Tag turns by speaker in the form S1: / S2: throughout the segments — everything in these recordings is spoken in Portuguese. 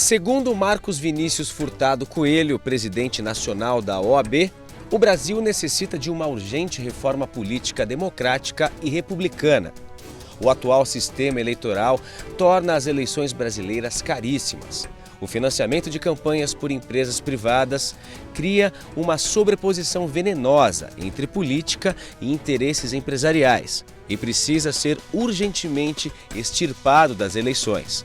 S1: Segundo Marcos Vinícius Furtado Coelho, presidente nacional da OAB, o Brasil necessita de uma urgente reforma política democrática e republicana. O atual sistema eleitoral torna as eleições brasileiras caríssimas. O financiamento de campanhas por empresas privadas cria uma sobreposição venenosa entre política e interesses empresariais e precisa ser urgentemente extirpado das eleições.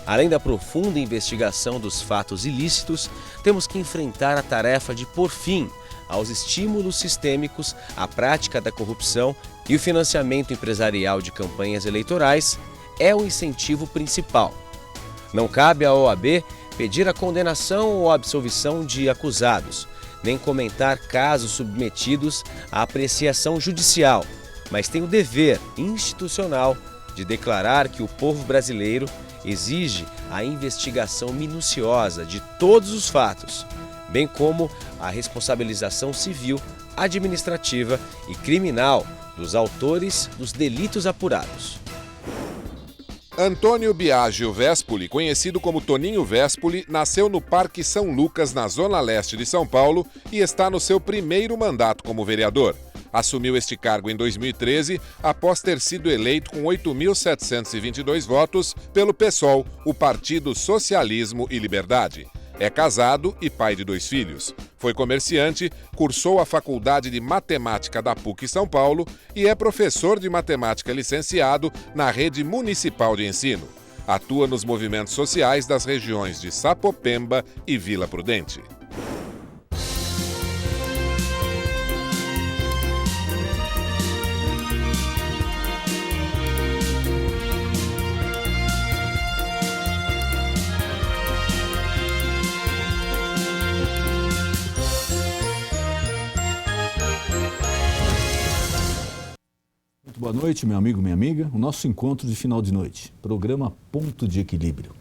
S1: Além da profunda investigação dos fatos ilícitos, temos que enfrentar a tarefa de pôr fim aos estímulos sistêmicos, à prática da corrupção e o financiamento empresarial de campanhas eleitorais é o incentivo principal. Não cabe à OAB pedir a condenação ou absolvição de acusados, nem comentar casos submetidos à apreciação judicial, mas tem o dever institucional de declarar que o povo brasileiro exige a investigação minuciosa de todos os fatos, bem como a responsabilização civil, administrativa e criminal dos autores dos delitos apurados.
S2: Antônio Biagio Vespoli, conhecido como Toninho Vespoli, nasceu no Parque São Lucas, na zona leste de São Paulo, e está no seu primeiro mandato como vereador. Assumiu este cargo em 2013, após ter sido eleito com 8.722 votos pelo PSOL, o Partido Socialismo e Liberdade. É casado e pai de 2 filhos. Foi comerciante, cursou a Faculdade de Matemática da PUC São Paulo e é professor de matemática licenciado na Rede Municipal de Ensino. Atua nos movimentos sociais das regiões de Sapopemba e Vila Prudente.
S3: Boa noite, meu amigo, minha amiga. O nosso encontro de final de noite, programa Ponto de Equilíbrio.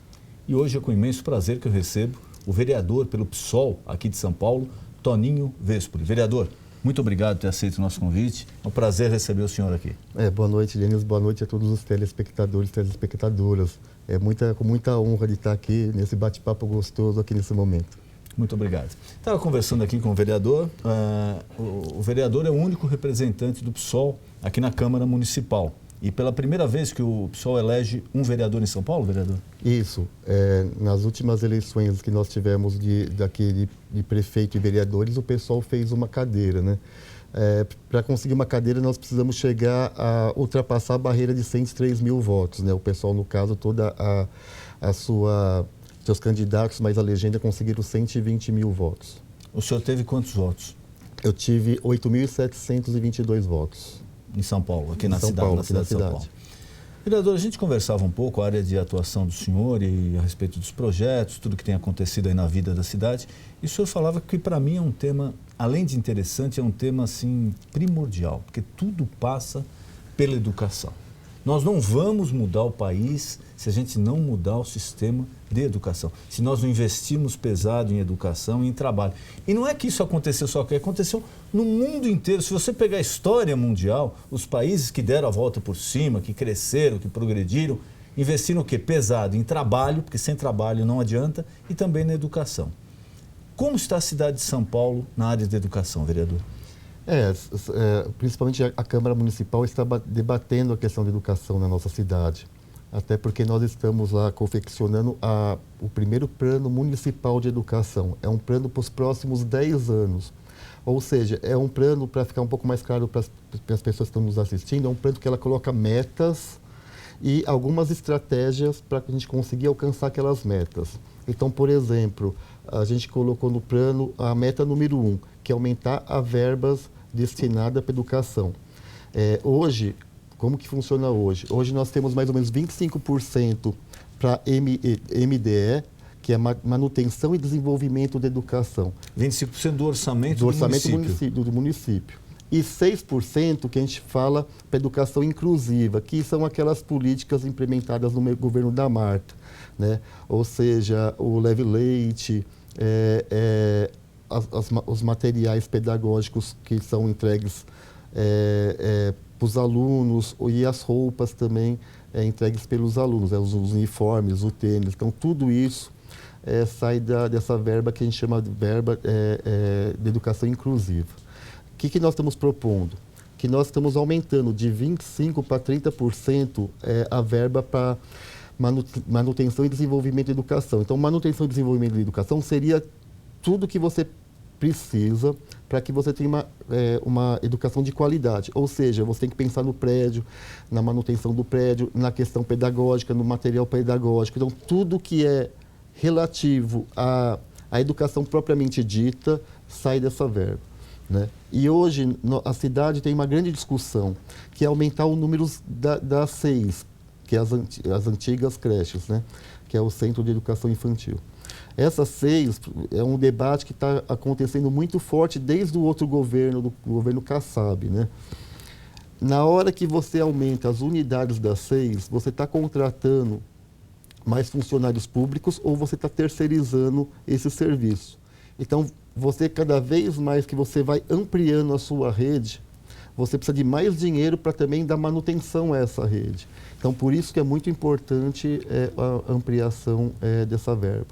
S3: E hoje é com imenso prazer que eu recebo o vereador pelo PSOL aqui de São Paulo, Toninho Vespoli. Vereador, muito obrigado por ter aceito o nosso convite. É um prazer receber o senhor aqui.
S4: Boa noite, Denis. Boa noite a todos os telespectadores e telespectadoras. É com muita honra de estar aqui nesse bate-papo gostoso aqui nesse momento.
S3: Muito obrigado. Estava conversando aqui com o vereador. O vereador é o único representante do PSOL aqui na Câmara Municipal. E pela primeira vez que o PSOL elege um vereador em São Paulo, vereador?
S4: Isso. Nas últimas eleições que nós tivemos de prefeito e vereadores, o PSOL fez uma cadeira, né? Para conseguir uma cadeira, nós precisamos chegar a ultrapassar a barreira de 103 mil votos, né? O PSOL, no caso, toda seus candidatos, mais a legenda, conseguiram 120 mil votos.
S3: O senhor teve quantos votos?
S4: Eu tive 8.722 votos.
S3: Em São Paulo, aqui na cidade de São Paulo. Vereador, a gente conversava um pouco a área de atuação do senhor e a respeito dos projetos, tudo que tem acontecido aí na vida da cidade. E o senhor falava que, para mim, é um tema, além de interessante, é um tema, assim, primordial, porque tudo passa pela educação. Nós não vamos mudar o país se a gente não mudar o sistema de educação, se nós não investirmos pesado em educação e em trabalho. E não é que isso aconteceu só aqui, aconteceu no mundo inteiro. Se você pegar a história mundial, os países que deram a volta por cima, que cresceram, que progrediram, investiram o quê? Pesado em trabalho, porque sem trabalho não adianta, e também na educação. Como está a cidade de São Paulo na área de educação, vereador?
S4: Principalmente a Câmara Municipal está debatendo a questão da educação na nossa cidade. Até porque nós estamos lá confeccionando o primeiro plano municipal de educação. É um plano para os próximos 10 anos. Ou seja, é um plano, para ficar um pouco mais claro para as pessoas que estão nos assistindo, é um plano que ela coloca metas e algumas estratégias para que a gente conseguir alcançar aquelas metas. Então, por exemplo, a gente colocou no plano a meta número 1, que é aumentar a verbas destinada para educação. Hoje, como que funciona hoje? Hoje nós temos mais ou menos 25% para MDE, que é manutenção e desenvolvimento da educação.
S3: 25% do orçamento do
S4: município. E 6% que a gente fala para educação inclusiva, que são aquelas políticas implementadas no governo da Marta, né? Ou seja, o leve leite, os materiais pedagógicos que são entregues para os alunos e as roupas também entregues pelos alunos, os uniformes, o tênis. Então, tudo isso sai dessa verba que a gente chama de verba de educação inclusiva. O que nós estamos propondo? Que nós estamos aumentando de 25% para 30% a verba para manutenção e desenvolvimento de educação. Então, manutenção e desenvolvimento de educação seria tudo que você precisa para que você tenha uma educação de qualidade. Ou seja, você tem que pensar no prédio, na manutenção do prédio, na questão pedagógica, no material pedagógico. Então, tudo que é relativo à educação propriamente dita sai dessa verba, né? E hoje a cidade tem uma grande discussão, que é aumentar o número das CEIs, que é as antigas creches, né? Que é o Centro de Educação Infantil. Essas CEIs é um debate que está acontecendo muito forte desde o outro governo, do governo Kassab, né? Na hora que você aumenta as unidades das CEIs, você está contratando mais funcionários públicos ou você está terceirizando esse serviço. Então, você cada vez mais que você vai ampliando a sua rede, você precisa de mais dinheiro para também dar manutenção a essa rede. Então, por isso que é muito importante a ampliação dessa verba.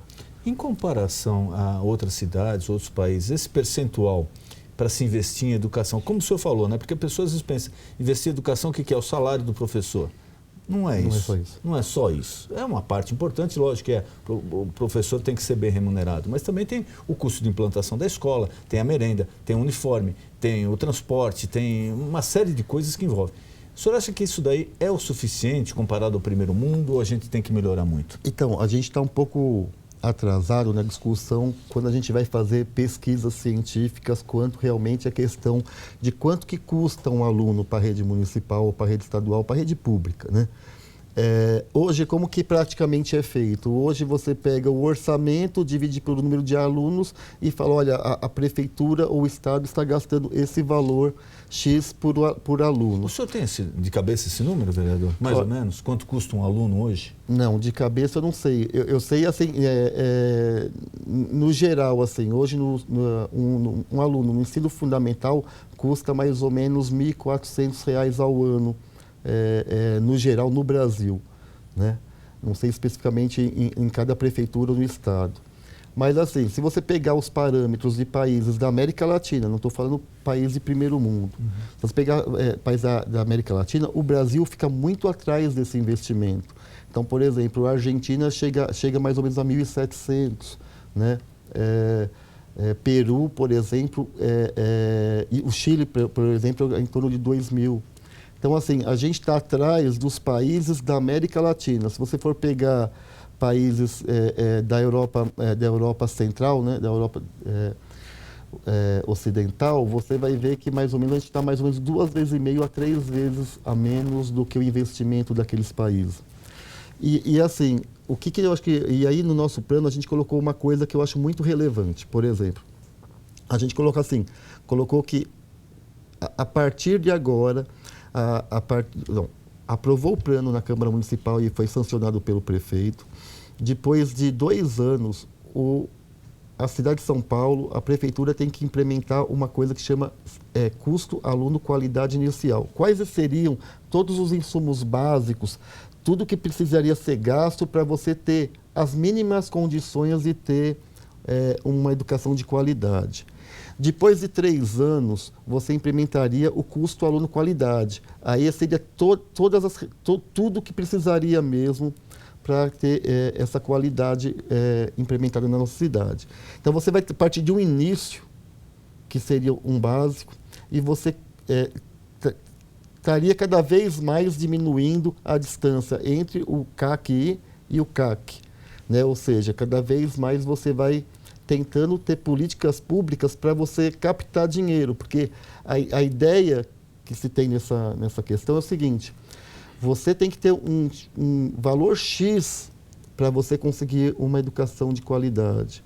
S3: Em comparação a outras cidades, outros países, esse percentual para se investir em educação, como o senhor falou, né? Porque a pessoa às vezes pensa, investir em educação, o que é? O salário do professor. Não é isso.
S4: Não é só isso.
S3: Não é só isso. É uma parte importante, lógico que o professor tem que ser bem remunerado, mas também tem o custo de implantação da escola, tem a merenda, tem o uniforme, tem o transporte, tem uma série de coisas que envolvem. O senhor acha que isso daí é o suficiente comparado ao primeiro mundo ou a gente tem que melhorar muito?
S4: Então, a gente está um pouco atrasado na discussão quando a gente vai fazer pesquisas científicas quanto realmente a questão de quanto que custa um aluno para a rede municipal, para a rede estadual, para a rede pública, né? Hoje, como que praticamente é feito? Hoje você pega o orçamento, divide pelo número de alunos e fala, olha, a prefeitura ou o estado está gastando esse valor X por aluno.
S3: O senhor tem de cabeça esse número, vereador? Mais ou menos? Quanto custa um aluno hoje?
S4: Não, de cabeça eu não sei. Eu sei, assim, no geral, assim, hoje um aluno no ensino fundamental custa mais ou menos R$ 1.400 ao ano. No geral, no Brasil, né? Não sei especificamente em cada prefeitura no estado. Mas, assim, se você pegar os parâmetros de países da América Latina, não estou falando país de primeiro mundo, se você pegar países da América Latina, o Brasil fica muito atrás desse investimento. Então, por exemplo, a Argentina chega mais ou menos a 1.700, né? Peru, por exemplo, e o Chile, por exemplo, é em torno de 2.000. Então, assim, a gente está atrás dos países da América Latina. Se você for pegar países da Europa Central, né, da Europa Ocidental, você vai ver que mais ou menos a gente está mais ou menos 2,5 a 3 vezes a menos do que o investimento daqueles países. E assim, o que eu acho que... E aí, no nosso plano, a gente colocou uma coisa que eu acho muito relevante. Por exemplo, a gente colocou que a partir de agora... aprovou o plano na Câmara Municipal e foi sancionado pelo prefeito. Depois de 2 anos, a cidade de São Paulo, a prefeitura tem que implementar uma coisa que chama custo aluno qualidade inicial. Quais seriam todos os insumos básicos, tudo que precisaria ser gasto para você ter as mínimas condições de ter uma educação de qualidade. Depois de 3 anos, você implementaria o custo aluno qualidade. Aí seria tudo que precisaria mesmo para ter essa qualidade implementada na nossa cidade. Então, você vai partir de um início, que seria um básico, e você estaria cada vez mais diminuindo a distância entre o CAC e o CAC, né? Ou seja, cada vez mais você vai tentando ter políticas públicas para você captar dinheiro, porque a ideia que se tem nessa questão é o seguinte: você tem que ter um valor X para você conseguir uma educação de qualidade.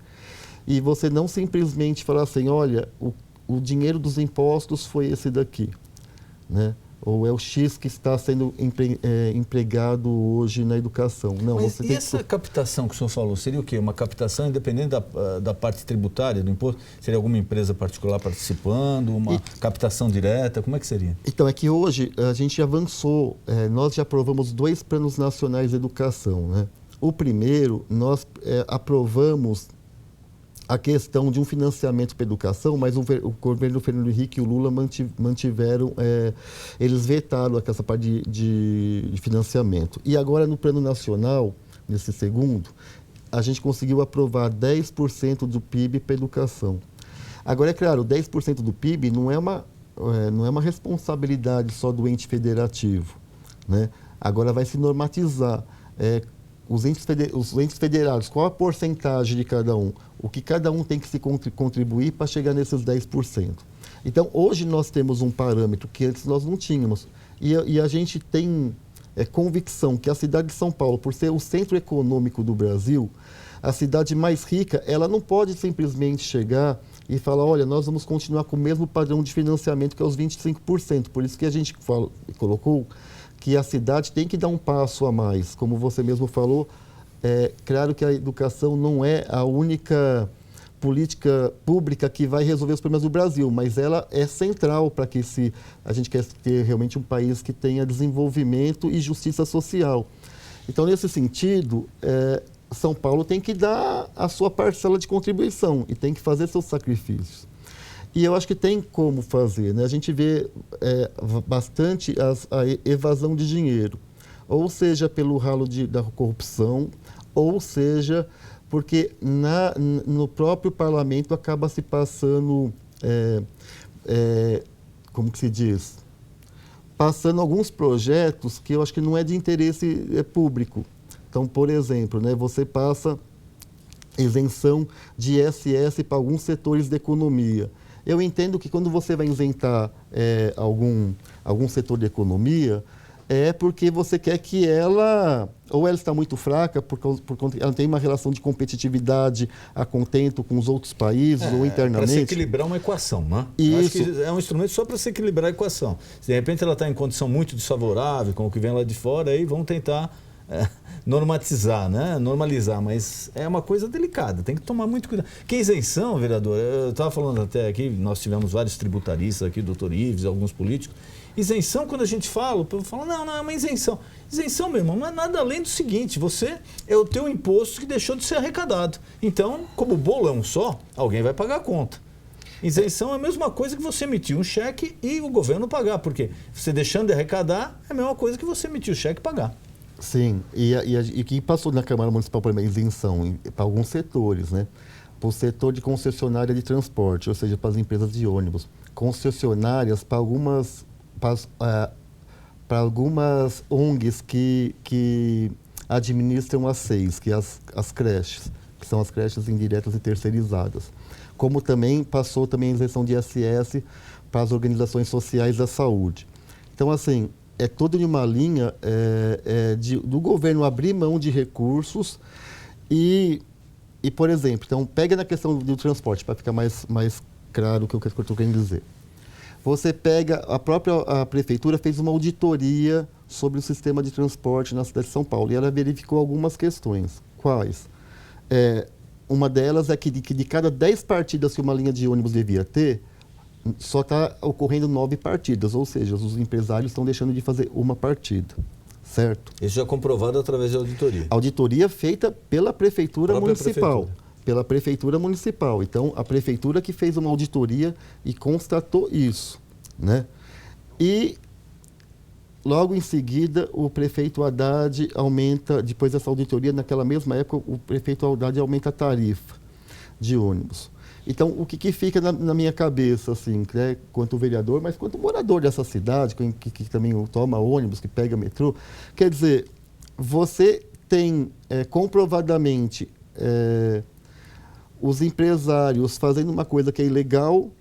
S4: E você não simplesmente falar assim, olha, o dinheiro dos impostos foi esse daqui, né? Ou é o X que está sendo empregado hoje na educação. Não,
S3: mas
S4: você
S3: e
S4: tem
S3: essa captação que o senhor falou, seria o quê? Uma captação independente da parte tributária do imposto? Seria alguma empresa particular participando, uma captação direta? Como é que seria? Então,
S4: é que hoje a gente avançou, nós já aprovamos 2 planos nacionais de educação, né? O primeiro, nós aprovamos a questão de um financiamento para a educação, mas o governo Fernando Henrique e o Lula mantiveram, eles vetaram essa parte de financiamento. E agora, no plano nacional, nesse segundo, a gente conseguiu aprovar 10% do PIB para a educação. Agora, é claro, 10% do PIB não é uma responsabilidade só do ente federativo, né? Agora vai se normatizar. Os entes federados, qual a porcentagem de cada um? O que cada um tem que se contribuir para chegar nesses 10%. Então, hoje nós temos um parâmetro que antes nós não tínhamos. E a gente tem convicção que a cidade de São Paulo, por ser o centro econômico do Brasil, a cidade mais rica, ela não pode simplesmente chegar e falar, olha, nós vamos continuar com o mesmo padrão de financiamento que é os 25%. Por isso que a gente colocou que a cidade tem que dar um passo a mais. Como você mesmo falou, claro que a educação não é a única política pública que vai resolver os problemas do Brasil, mas ela é central para que a gente quer ter realmente um país que tenha desenvolvimento e justiça social. Então, nesse sentido, São Paulo tem que dar a sua parcela de contribuição e tem que fazer seus sacrifícios. E eu acho que tem como fazer, né? A gente vê bastante a evasão de dinheiro, ou seja, pelo ralo da corrupção, ou seja, porque no próprio parlamento acaba se passando, como que se diz? Passando alguns projetos que eu acho que não é de interesse público. Então, por exemplo, né, você passa isenção de ISS para alguns setores da economia. Eu entendo que quando você vai isentar algum setor da economia, é porque você quer que ela está muito fraca, porque ela tem uma relação de competitividade a contento com os outros países ou internamente.
S3: Para se equilibrar uma equação, né?
S4: Isso.
S3: Acho que é um instrumento só para se equilibrar a equação. Se de repente ela está em condição muito desfavorável com o que vem lá de fora, aí vão tentar normatizar, né? Normalizar, mas é uma coisa delicada, tem que tomar muito cuidado. Que isenção, vereador, eu estava falando até aqui, nós tivemos vários tributaristas aqui, doutor Ives, alguns políticos. Isenção, quando a gente fala, o povo fala, não, é uma isenção. Isenção, meu irmão, não é nada além do seguinte, é o teu imposto que deixou de ser arrecadado. Então, como o bolo é um só, alguém vai pagar a conta. Isenção é a mesma coisa que você emitir um cheque e o governo pagar, porque você deixando de arrecadar é a mesma coisa que você emitir o cheque e pagar.
S4: Sim, e que passou na Câmara Municipal para isenção para alguns setores, né? Para o setor de concessionária de transporte, ou seja, para as empresas de ônibus. Concessionárias para algumas ONGs que administram as SEIs, que as creches, que são as creches indiretas e terceirizadas. Como também passou também a isenção de ISS para as organizações sociais da saúde. Então, assim, é toda uma linha do governo abrir mão de recursos e, por exemplo, então, pega na questão do transporte, para ficar mais claro o que eu estou querendo dizer. Você pega, a prefeitura fez uma auditoria sobre o sistema de transporte na cidade de São Paulo e ela verificou algumas questões. Quais? Uma delas é que de cada 10 partidas que uma linha de ônibus devia ter, só está ocorrendo 9 partidas, ou seja, os empresários estão deixando de fazer uma partida, certo?
S3: Isso já é comprovado através de auditoria.
S4: Auditoria feita pela Prefeitura Municipal. Pela Prefeitura Municipal. Então, a Prefeitura que fez uma auditoria e constatou isso, né? E, logo em seguida, o prefeito Haddad aumenta, depois dessa auditoria, naquela mesma época, o prefeito Haddad aumenta a tarifa de ônibus. Então, o que fica na minha cabeça, assim, né, quanto vereador, mas quanto morador dessa cidade, que também toma ônibus, que pega metrô, quer dizer, você tem comprovadamente os empresários fazendo uma coisa que é ilegal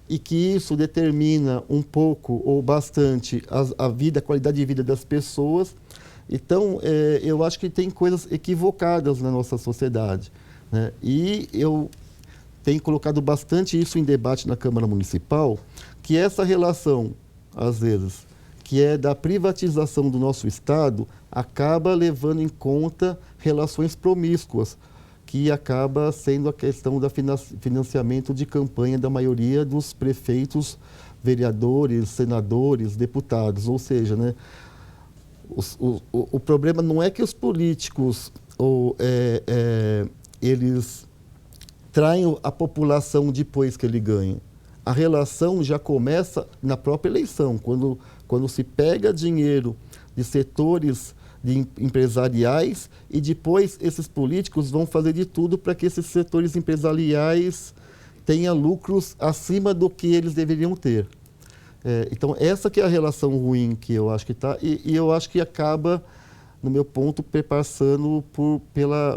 S4: e que isso determina um pouco ou bastante a qualidade de vida das pessoas. Então, eu acho que tem coisas equivocadas na nossa sociedade, né? E eu tenho colocado bastante isso em debate na Câmara Municipal, que essa relação, às vezes, que é da privatização do nosso Estado, acaba levando em conta relações promíscuas, que acaba sendo a questão do financiamento de campanha da maioria dos prefeitos, vereadores, senadores, deputados. Ou seja, né, o problema não é que os políticos eles traem a população depois que ele ganha. A relação já começa na própria eleição, quando se pega dinheiro de setores empresariais e depois esses políticos vão fazer de tudo para que esses setores empresariais tenham lucros acima do que eles deveriam ter. Então, essa que é a relação ruim que eu acho que está, e eu acho que acaba, no meu ponto, perpassando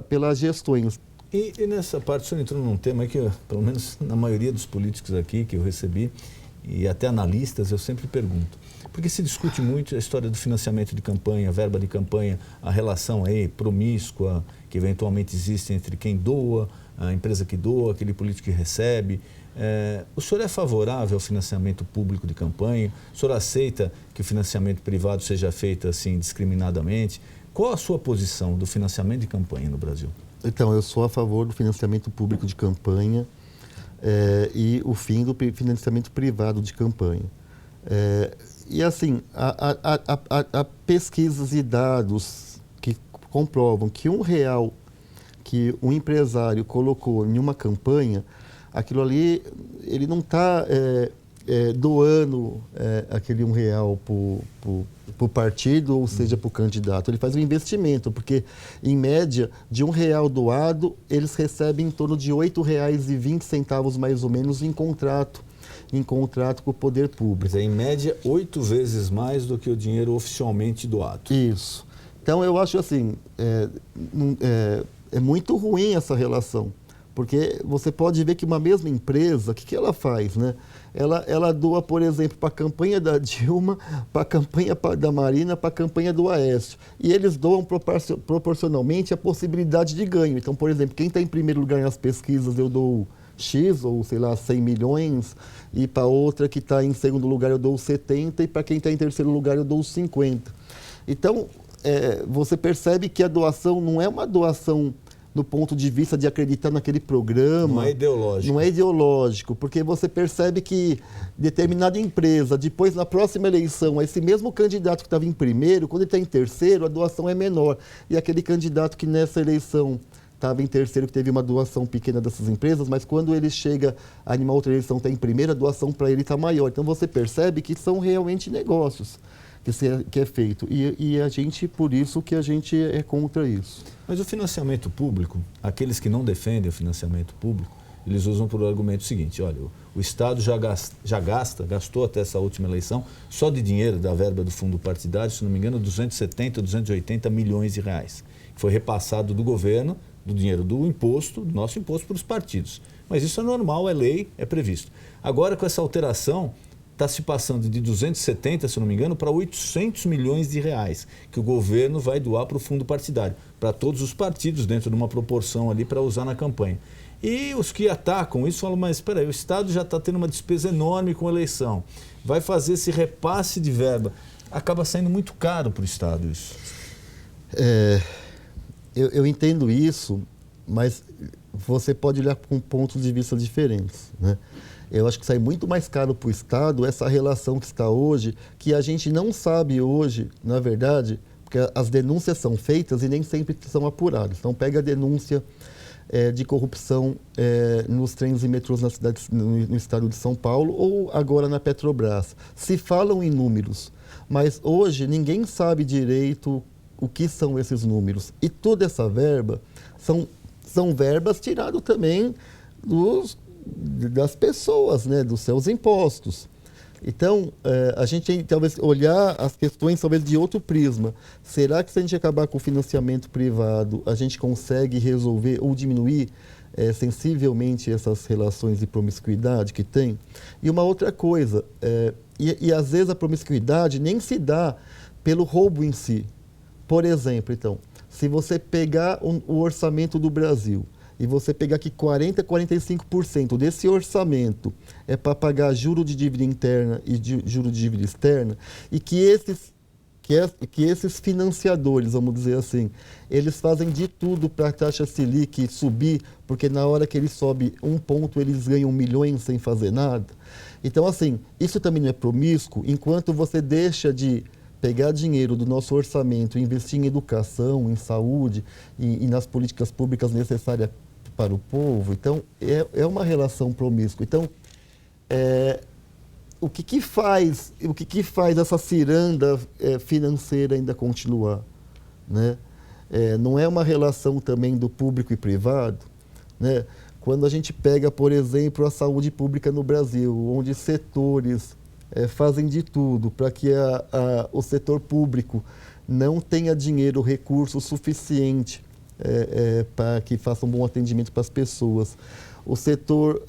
S4: pelas gestões.
S3: E nessa parte, o senhor entrou num tema que, pelo menos na maioria dos políticos aqui que eu recebi, e até analistas, eu sempre pergunto. Porque se discute muito a história do financiamento de campanha, verba de campanha, a relação aí promíscua que eventualmente existe entre quem doa, a empresa que doa, aquele político que recebe. O senhor é favorável ao financiamento público de campanha? O senhor aceita que o financiamento privado seja feito assim discriminadamente? Qual a sua posição do financiamento de campanha no Brasil?
S4: Então, eu sou a favor do financiamento público de campanha e o fim do financiamento privado de campanha. E assim, há pesquisas e dados que comprovam que R$1 que um empresário colocou em uma campanha, aquilo ali, ele não está doando aquele R$1 para o partido, ou seja, para o candidato. Ele faz um investimento, porque, em média, de R$1 doado, eles recebem em torno de R$8,20 mais ou menos em contrato com o poder público.
S3: Quer dizer, em média, 8 vezes mais do que o dinheiro oficialmente doado.
S4: Isso. Então, eu acho assim, é muito ruim essa relação, porque você pode ver que uma mesma empresa, o que ela faz, né? Ela doa, por exemplo, para a campanha da Dilma, para a campanha da Marina, para a campanha do Aécio. E eles doam proporcionalmente a possibilidade de ganho. Então, por exemplo, quem está em primeiro lugar nas pesquisas, eu dou X, ou sei lá, 100 milhões, e para outra que está em segundo lugar eu dou 70, e para quem está em terceiro lugar eu dou 50. Então, você percebe que a doação não é uma doação do ponto de vista de acreditar naquele programa.
S3: Não é ideológico.
S4: Não é ideológico, porque você percebe que determinada empresa, depois na próxima eleição, esse mesmo candidato que estava em primeiro, quando ele está em terceiro, a doação é menor. E aquele candidato que nessa eleição estava em terceiro, que teve uma doação pequena dessas empresas, mas quando ele chega a uma outra eleição, está em primeira, a doação para ele está maior. Então você percebe que são realmente negócios que é feito. E a gente, por isso que a gente é contra isso.
S3: Mas o financiamento público, aqueles que não defendem o financiamento público, eles usam por argumento seguinte: olha, o Estado gastou até essa última eleição, só de dinheiro da verba do fundo partidário, se não me engano, 270, 280 milhões de reais, que foi repassado do governo, do dinheiro do imposto, do nosso imposto para os partidos. Mas isso é normal, é lei, é previsto. Agora, com essa alteração, está se passando de 270, se não me engano, para 800 milhões de reais, que o governo vai doar para o fundo partidário, para todos os partidos, dentro de uma proporção ali para usar na campanha. E os que atacam isso falam, mas espera aí, o Estado já está tendo uma despesa enorme com a eleição, vai fazer esse repasse de verba, acaba saindo muito caro para o Estado isso.
S4: Eu entendo isso, mas você pode olhar com pontos de vista diferentes, né? Eu acho que sai muito mais caro para o Estado essa relação que está hoje, que a gente não sabe hoje, na verdade, porque as denúncias são feitas e nem sempre são apuradas. Então, pega a denúncia de corrupção nos trens e metrôs no estado de São Paulo ou agora na Petrobras. Se falam em números, mas hoje ninguém sabe direito o que são esses números. E toda essa verba são verbas tiradas também das pessoas, né, dos seus impostos. Então, a gente tem que talvez olhar as questões talvez de outro prisma. Será que se a gente acabar com o financiamento privado, a gente consegue resolver ou diminuir sensivelmente essas relações de promiscuidade que tem? E uma outra coisa, e às vezes a promiscuidade nem se dá pelo roubo em si. Por exemplo, então, se você pegar o orçamento do Brasil, e você pegar que 40% a 45% desse orçamento é para pagar juro de dívida interna e juro de dívida externa, e que esses financiadores, vamos dizer assim, eles fazem de tudo para a taxa Selic subir, porque na hora que ele sobe 1 ponto, eles ganham milhões sem fazer nada. Então, assim, isso também não é promíscuo, enquanto você deixa de pegar dinheiro do nosso orçamento e investir em educação, em saúde e nas políticas públicas necessárias para o povo, então é uma relação promíscua. Então, o que faz essa ciranda financeira ainda continuar, né? Não é uma relação também do público e privado, né? Quando a gente pega, por exemplo, a saúde pública no Brasil, onde setores fazem de tudo para que o setor público não tenha dinheiro, recurso suficiente para que faça um bom atendimento para as pessoas. O setor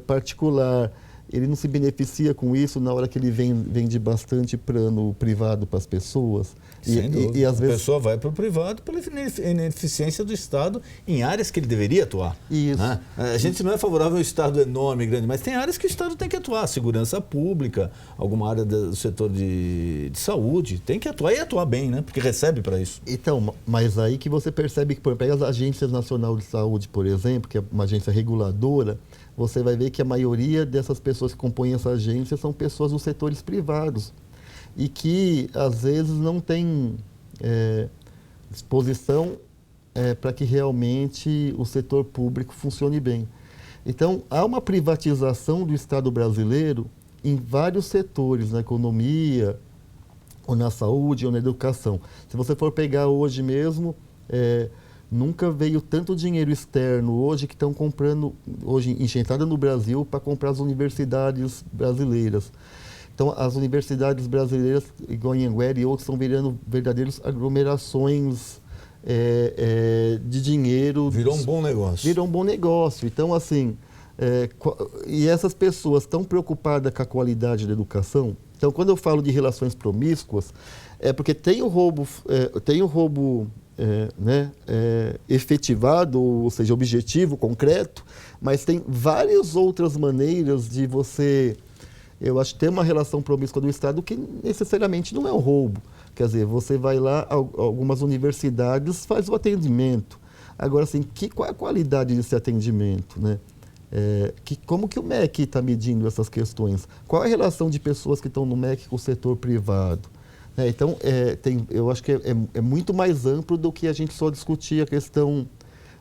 S4: particular, ele não se beneficia com isso na hora que ele vende bastante plano privado para as pessoas.
S3: Sem dúvida. E às vezes a pessoa vai para o privado pela ineficiência do Estado em áreas que ele deveria atuar.
S4: Isso.
S3: Né? A gente não é favorável a um Estado enorme, grande, mas tem áreas que o Estado tem que atuar. Segurança pública, alguma área do setor de saúde, tem que atuar e atuar bem, né? Porque recebe para isso.
S4: Então, mas aí que você percebe que, pega as agências nacionais de saúde, por exemplo, que é uma agência reguladora, você vai ver que a maioria dessas pessoas que compõem essa agência são pessoas dos setores privados e que, às vezes, não têm disposição para que realmente o setor público funcione bem. Então, há uma privatização do Estado brasileiro em vários setores, na economia, ou na saúde, ou na educação. Se você for pegar hoje mesmo, nunca veio tanto dinheiro externo hoje que estão comprando, hoje enxertada no Brasil, para comprar as universidades brasileiras. Então, as universidades brasileiras, igual em Anhanguera e outros, estão virando verdadeiras aglomerações de dinheiro.
S3: Virou um bom negócio.
S4: Virou um bom negócio. Então, assim, e essas pessoas estão preocupadas com a qualidade da educação. Então, quando eu falo de relações promíscuas, é porque tem o roubo, efetivado, ou seja, objetivo, concreto, mas tem várias outras maneiras de você, eu acho, ter uma relação promíscua do Estado que necessariamente não é um roubo. Quer dizer, você vai lá, algumas universidades faz o atendimento. Agora, assim, qual é a qualidade desse atendimento, né? Como que o MEC está medindo essas questões? Qual é a relação de pessoas que estão no MEC com o setor privado? Então, eu acho que é muito mais amplo do que a gente só discutir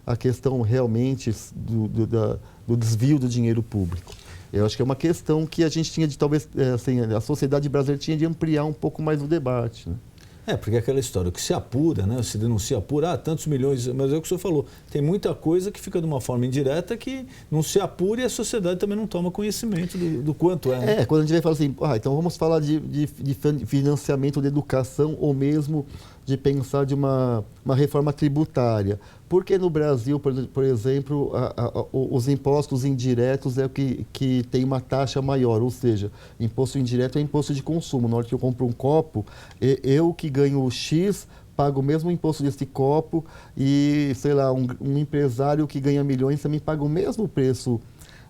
S4: a questão realmente do desvio do dinheiro público. Eu acho que é uma questão que a gente tinha de, talvez, a sociedade brasileira tinha de ampliar um pouco mais o debate, né?
S3: Porque é aquela história, o que se apura, né? Se denuncia tantos milhões, mas é o que o senhor falou, tem muita coisa que fica de uma forma indireta que não se apura e a sociedade também não toma conhecimento do quanto é. Né?
S4: Quando a gente vai falar assim, então vamos falar de financiamento da educação ou mesmo de pensar de uma reforma tributária. Porque no Brasil, por exemplo, os impostos indiretos é o que tem uma taxa maior, ou seja, imposto indireto é imposto de consumo. Na hora que eu compro um copo, eu que ganho X, pago o mesmo imposto desse copo e, sei lá, um empresário que ganha milhões também paga o mesmo preço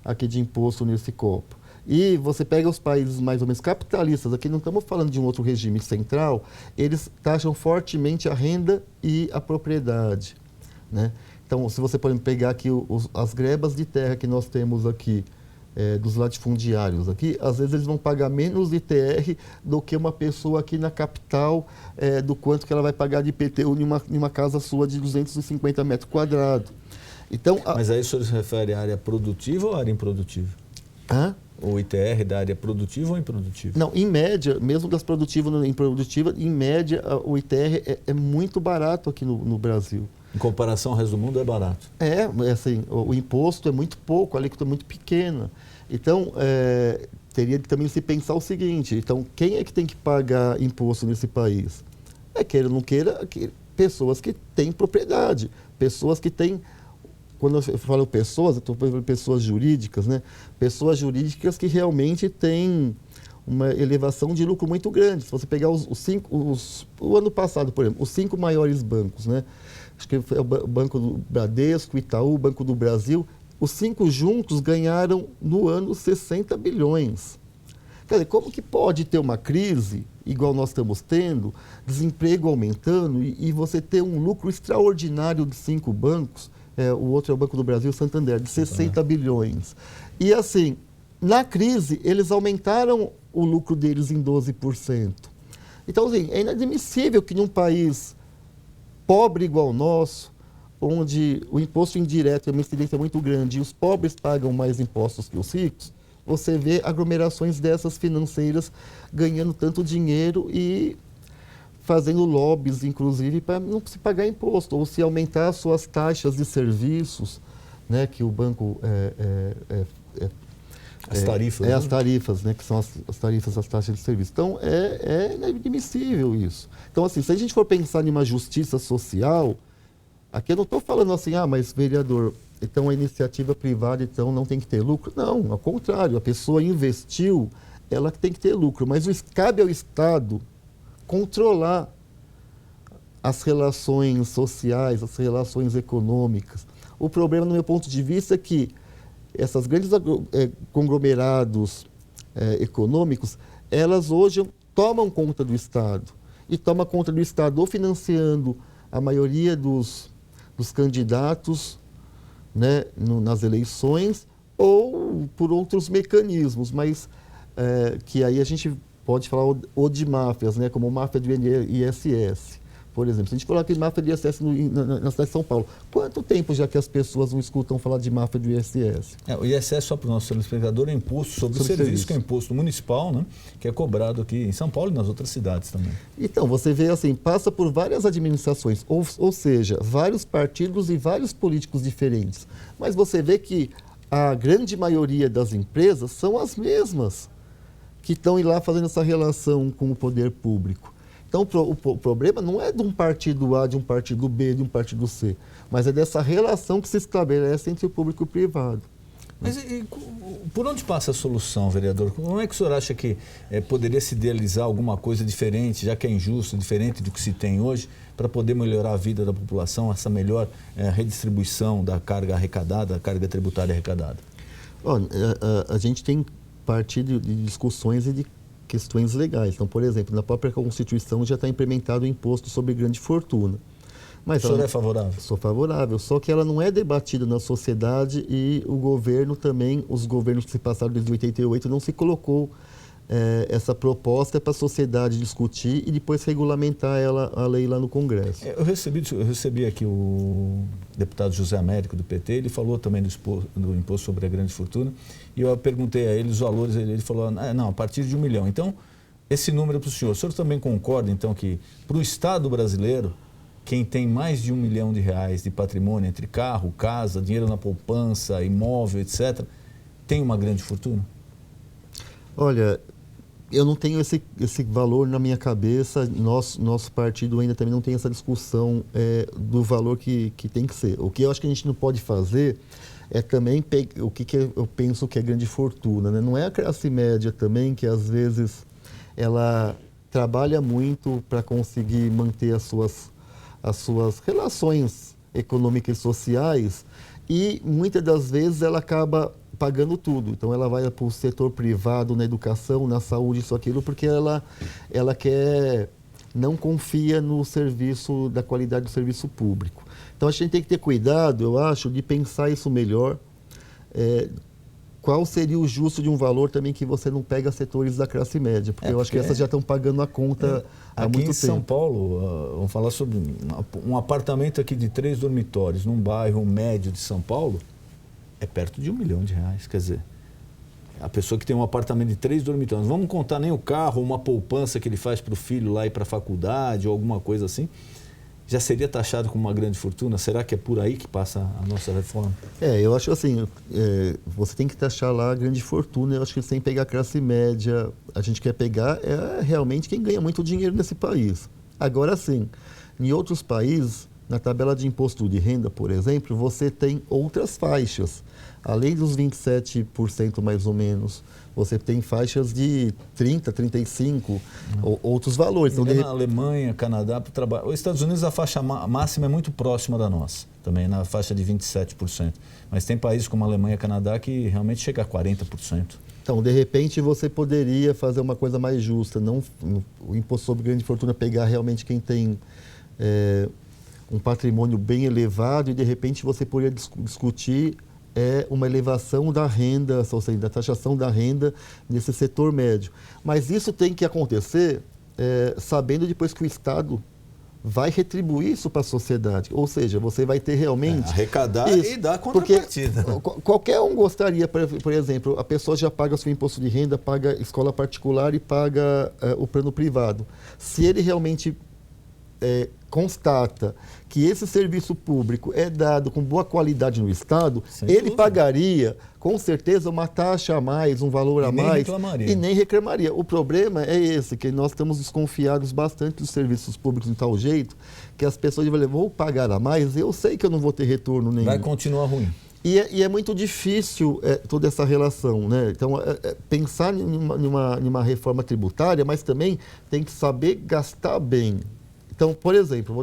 S4: aqui de imposto nesse copo. E você pega os países mais ou menos capitalistas, aqui não estamos falando de um outro regime central, eles taxam fortemente a renda e a propriedade, né? Então, se você pode pegar aqui as grebas de terra que nós temos aqui, dos latifundiários aqui, às vezes eles vão pagar menos ITR do que uma pessoa aqui na capital, do quanto que ela vai pagar de IPTU em uma casa sua de 250 metros quadrados. Então,
S3: mas aí o senhor se refere à área produtiva ou à área improdutiva? O ITR da área produtiva ou improdutiva?
S4: Não, em média, mesmo das produtivas e improdutivas, em média o ITR é muito barato aqui no Brasil.
S3: Em comparação ao resto do mundo é barato?
S4: Assim, o imposto é muito pouco, a alíquota é muito pequena. Então, teria que também se pensar o seguinte, então, quem é que tem que pagar imposto nesse país? Queira ou não queira, pessoas que têm propriedade, pessoas que têm... Quando eu falo pessoas, eu estou falando pessoas jurídicas, né? Pessoas jurídicas que realmente têm uma elevação de lucro muito grande. Se você pegar o ano passado, por exemplo, os 5 maiores bancos, né? Acho que foi o Banco do Bradesco, Itaú, Banco do Brasil, os 5 juntos ganharam no ano 60 bilhões. Quer dizer, como que pode ter uma crise, igual nós estamos tendo, desemprego aumentando e você ter um lucro extraordinário de 5 bancos? O outro é o Banco do Brasil, Santander, de 60 bilhões. E assim, na crise, eles aumentaram o lucro deles em 12%. Então, assim, é inadmissível que num país pobre igual o nosso, onde o imposto indireto é uma incidência muito grande e os pobres pagam mais impostos que os ricos, você vê aglomerações dessas financeiras ganhando tanto dinheiro e fazendo lobbies, inclusive, para não se pagar imposto, ou se aumentar as suas taxas de serviços, né, que o banco...
S3: As tarifas.
S4: As tarifas, né, que são as tarifas, as taxas de serviço. Então, é inadmissível isso. Então, assim, se a gente for pensar em uma justiça social, aqui eu não estou falando assim, mas vereador, então a iniciativa privada então não tem que ter lucro. Não, ao contrário, a pessoa investiu, ela tem que ter lucro, mas cabe ao Estado controlar as relações sociais, as relações econômicas. O problema, no meu ponto de vista, é que essas grandes conglomerados econômicos, elas hoje tomam conta do Estado. E tomam conta do Estado ou financiando a maioria dos candidatos, né, nas eleições, ou por outros mecanismos, mas que aí a gente pode falar de máfias, né, como máfia do ISS. Por exemplo, se a gente falar que máfia do ISS na cidade de São Paulo, quanto tempo já que as pessoas não escutam falar de máfia do ISS?
S3: O ISS, só para o nosso telespectador, é imposto sobre o serviço, que é imposto municipal, né, que é cobrado aqui em São Paulo e nas outras cidades também.
S4: Então, você vê assim, passa por várias administrações, ou seja, vários partidos e vários políticos diferentes. Mas você vê que a grande maioria das empresas são as mesmas que estão lá fazendo essa relação com o poder público. Então, o problema não é de um partido A, de um partido B, de um partido C, mas é dessa relação que se estabelece entre o público e o privado.
S3: Mas por onde passa a solução, vereador? Como é que o senhor acha que poderia se idealizar alguma coisa diferente, já que é injusto, diferente do que se tem hoje, para poder melhorar a vida da população, essa melhor redistribuição da carga arrecadada, da carga tributária arrecadada?
S4: Olha, a gente tem partido de discussões e de questões legais. Então, por exemplo, na própria Constituição já está implementado o imposto sobre grande fortuna. Mas
S3: o senhor é favorável?
S4: Sou favorável, só que ela não é debatida na sociedade e o governo também, os governos que se passaram desde 88, não se colocou essa proposta para a sociedade discutir e depois regulamentar a lei lá no Congresso.
S3: Eu recebi aqui o deputado José Américo, do PT, ele falou também do imposto sobre a grande fortuna, e eu perguntei a ele os valores, ele falou, não, a partir de 1 milhão. Então, esse número para o senhor também concorda, então, que para o Estado brasileiro, quem tem mais de R$1 milhão de patrimônio, entre carro, casa, dinheiro na poupança, imóvel, etc., tem uma grande fortuna?
S4: Olha, eu não tenho esse valor na minha cabeça, nosso partido ainda também não tem essa discussão do valor que tem que ser. O que eu acho que a gente não pode fazer é também o que eu penso que é grande fortuna, né? Não é a classe média também que às vezes ela trabalha muito para conseguir manter as suas relações econômicas e sociais e muitas das vezes ela acaba pagando tudo. Então ela vai para o setor privado, na educação, na saúde, isso, aquilo, porque ela não confia no serviço, da qualidade do serviço público. Então a gente tem que ter cuidado, eu acho, de pensar isso melhor. Qual seria o justo de um valor também que você não pega setores da classe média? Porque eu acho que essas já estão pagando a conta há muito tempo.
S3: Aqui em São Paulo, vamos falar sobre um apartamento aqui de 3 dormitórios, num bairro médio de São Paulo, é perto de R$1 milhão. Quer dizer, a pessoa que tem um apartamento de 3 dormitórios, não vamos contar nem o carro, uma poupança que ele faz para o filho lá ir para a faculdade ou alguma coisa assim, já seria taxado como uma grande fortuna? Será que é por aí que passa a nossa reforma?
S4: Eu acho assim, você tem que taxar lá a grande fortuna, eu acho que sem pegar a classe média, a gente quer pegar realmente quem ganha muito dinheiro nesse país. Agora sim, em outros países, na tabela de imposto de renda, por exemplo, você tem outras faixas. Além dos 27% mais ou menos, você tem faixas de 30%, 35%, outros valores.
S3: Então, na Alemanha, Canadá, para trabalho. Os Estados Unidos, a faixa máxima é muito próxima da nossa, também na faixa de 27%. Mas tem países como a Alemanha e Canadá que realmente chega a 40%.
S4: Então, de repente, você poderia fazer uma coisa mais justa, não o imposto sobre grande fortuna pegar realmente quem tem um patrimônio bem elevado e, de repente, você poderia discutir uma elevação da renda, ou seja, da taxação da renda nesse setor médio. Mas isso tem que acontecer sabendo depois que o Estado vai retribuir isso para a sociedade. Ou seja, você vai ter realmente...
S3: arrecadar
S4: isso,
S3: e dar contrapartida.
S4: Porque qualquer um gostaria, por exemplo, a pessoa já paga o seu imposto de renda, paga escola particular e paga o plano privado. Se ele realmente constata que esse serviço público é dado com boa qualidade no Estado, ele pagaria, com certeza, uma taxa a mais, um valor a mais, e nem reclamaria. O problema é esse, que nós estamos desconfiados bastante dos serviços públicos de tal jeito, que as pessoas vão vou pagar a mais, eu sei que eu não vou ter retorno nenhum.
S3: Vai continuar ruim.
S4: E é muito difícil toda essa relação, né? Então, pensar numa reforma tributária, mas também tem que saber gastar bem. Então, por exemplo,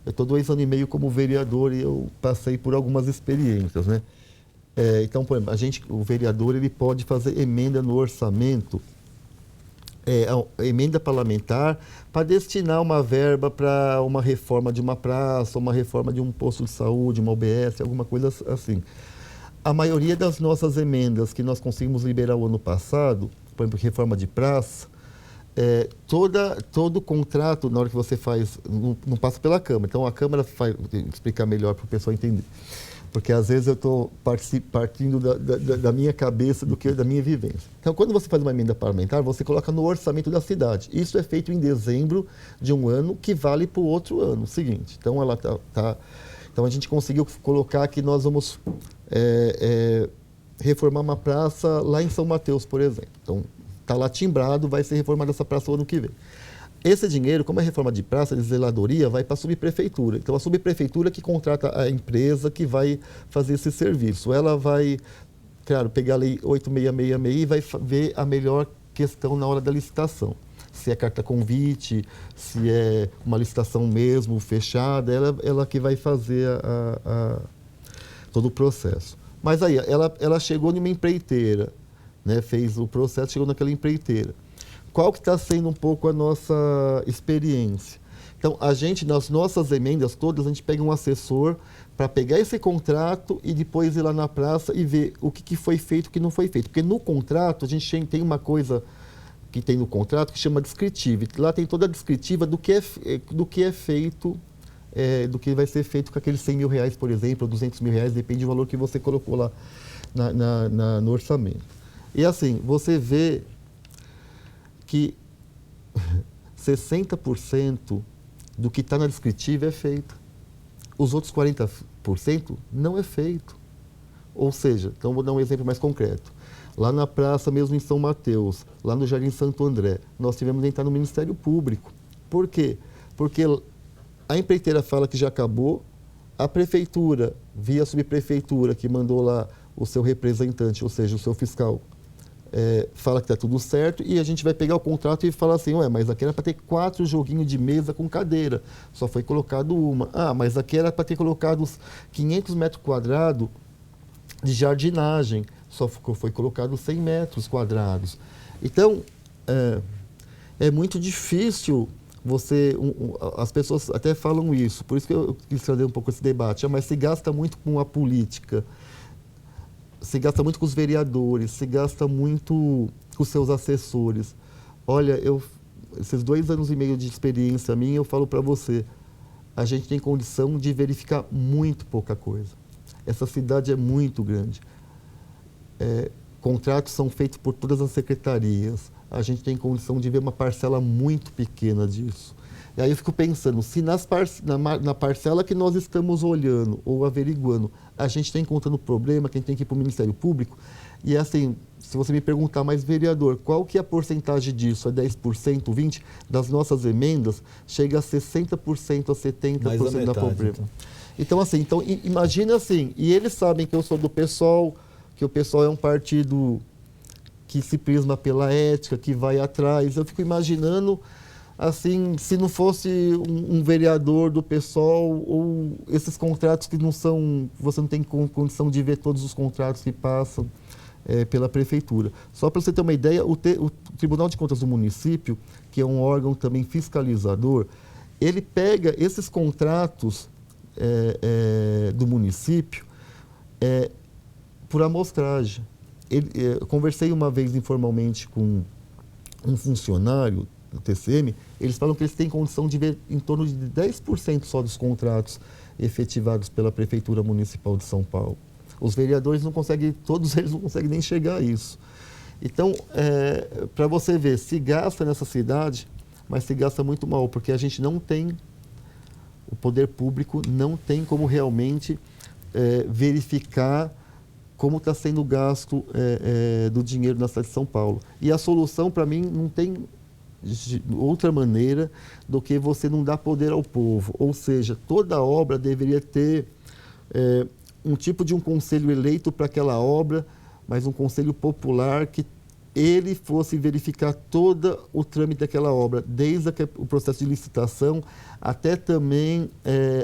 S4: eu estou 2 anos e meio como vereador e eu passei por algumas experiências, né? Então, por exemplo, o vereador ele pode fazer emenda no orçamento, emenda parlamentar, para destinar uma verba para uma reforma de uma praça, uma reforma de um posto de saúde, uma UBS, alguma coisa assim. A maioria das nossas emendas que nós conseguimos liberar o ano passado, por exemplo, reforma de praça, todo contrato, na hora que você faz, não passa pela Câmara. Então, a Câmara vai explicar melhor para o pessoal entender. Porque, às vezes, eu estou partindo da minha cabeça do que da minha vivência. Então, quando você faz uma emenda parlamentar, você coloca no orçamento da cidade. Isso é feito em dezembro de um ano, que vale para o outro ano seguinte. Então, então, a gente conseguiu colocar que nós vamos reformar uma praça lá em São Mateus, por exemplo. Então, está lá timbrado, vai ser reformada essa praça o ano que vem. Esse dinheiro, como é reforma de praça, de zeladoria, vai para a subprefeitura. Então, a subprefeitura que contrata a empresa que vai fazer esse serviço. Ela vai, claro, pegar a lei 8666 e vai ver a melhor questão na hora da licitação. Se é carta convite, se é uma licitação mesmo, fechada, ela que vai fazer todo o processo. Mas aí, ela chegou numa empreiteira, né, fez o processo, chegou naquela empreiteira. Qual que está sendo um pouco a nossa experiência? Então, nas nossas emendas todas, a gente pega um assessor para pegar esse contrato e depois ir lá na praça e ver o que foi feito e o que não foi feito. Porque no contrato, a gente tem uma coisa que tem no contrato que chama descritiva. Lá tem toda a descritiva do que é feito, do que vai ser feito com aqueles 100 mil reais, por exemplo, ou 200 mil reais, depende do valor que você colocou lá no orçamento. E assim, você vê que 60% do que está na descritiva é feito. Os outros 40% não é feito. Ou seja, então vou dar um exemplo mais concreto. Lá na praça, mesmo em São Mateus, lá no Jardim Santo André, nós tivemos que entrar no Ministério Público. Por quê? Porque a empreiteira fala que já acabou, a prefeitura, via subprefeitura, que mandou lá o seu representante, ou seja, o seu fiscal, fala que está tudo certo, e a gente vai pegar o contrato e falar assim, mas aqui era para ter 4 joguinhos de mesa com cadeira, só foi colocado uma. Mas aqui era para ter colocado os 500 metros quadrados de jardinagem, só foi colocado 100 metros quadrados. Então, é muito difícil as pessoas até falam isso, por isso que eu quis trazer um pouco esse debate, mas se gasta muito com a política, se gasta muito com os vereadores, se gasta muito com os seus assessores. Olha, esses 2 anos e meio de experiência minha, eu falo para você, a gente tem condição de verificar muito pouca coisa. Essa cidade é muito grande. Contratos são feitos por todas as secretarias. A gente tem condição de ver uma parcela muito pequena disso. E aí eu fico pensando, se na parcela que nós estamos olhando ou averiguando, a gente está encontrando problema, que a gente tem que ir para o Ministério Público, e assim, se você me perguntar, mas vereador, qual que é a porcentagem disso? É 10%, 20%? Das nossas emendas, chega a 60% a 70% da problema. Então, assim, imagina assim, e eles sabem que eu sou do PSOL, que o PSOL é um partido que se prisma pela ética, que vai atrás. Eu fico imaginando, assim, se não fosse um vereador do PSOL ou esses contratos que não são... Você não tem condição de ver todos os contratos que passam pela prefeitura. Só para você ter uma ideia, o Tribunal de Contas do município, que é um órgão também fiscalizador, ele pega esses contratos do município por amostragem. Eu conversei uma vez informalmente com um funcionário TCM, eles falam que eles têm condição de ver em torno de 10% só dos contratos efetivados pela Prefeitura Municipal de São Paulo. Os vereadores não conseguem, todos eles não conseguem nem chegar a isso. Então, para você ver, se gasta nessa cidade, mas se gasta muito mal, porque a gente não tem, o poder público não tem como realmente verificar como está sendo gasto do dinheiro na cidade de São Paulo. E a solução, para mim, não tem outra maneira do que você não dar poder ao povo. Ou seja, toda obra deveria ter um tipo de um conselho eleito para aquela obra, mas um conselho popular que ele fosse verificar todo o trâmite daquela obra, desde o processo de licitação até também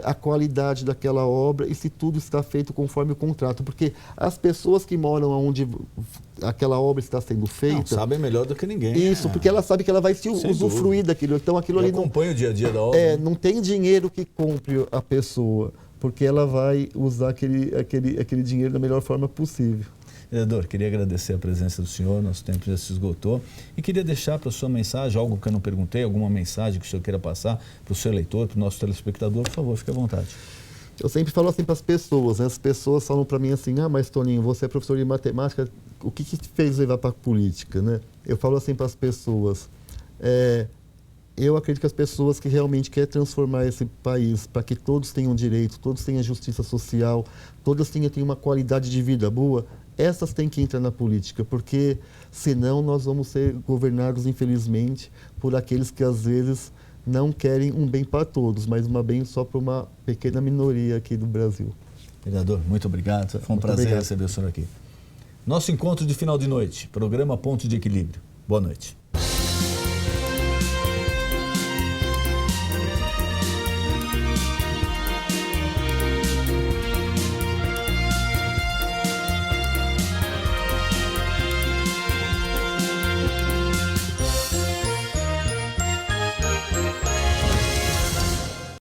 S4: a qualidade daquela obra e se tudo está feito conforme o contrato. Porque as pessoas que moram onde aquela obra está sendo feita...
S3: Não, sabem melhor do que ninguém.
S4: Isso, porque ela sabe que ela vai se usufruir daquilo. Então, aquilo ali
S3: acompanha o dia a dia da obra.
S4: Não tem dinheiro que compre a pessoa, porque ela vai usar aquele dinheiro da melhor forma possível.
S3: Vereador, queria agradecer a presença do senhor, nosso tempo já se esgotou, e queria deixar para a sua mensagem, algo que eu não perguntei, alguma mensagem que o senhor queira passar para o seu eleitor, para o nosso telespectador, por favor, fique à vontade.
S4: Eu sempre falo assim para as pessoas, né? As pessoas falam para mim assim, mas Toninho, você é professor de matemática, o que te fez levar para a política, né? Eu falo assim para as pessoas, eu acredito que as pessoas que realmente querem transformar esse país para que todos tenham direito, todos tenham justiça social, todos tenham uma qualidade de vida boa, essas têm que entrar na política, porque senão nós vamos ser governados, infelizmente, por aqueles que às vezes não querem um bem para todos, mas um bem só para uma pequena minoria aqui do Brasil.
S3: Vereador, muito obrigado. Foi um prazer receber o senhor aqui. Nosso encontro de final de noite, programa Ponto de Equilíbrio. Boa noite.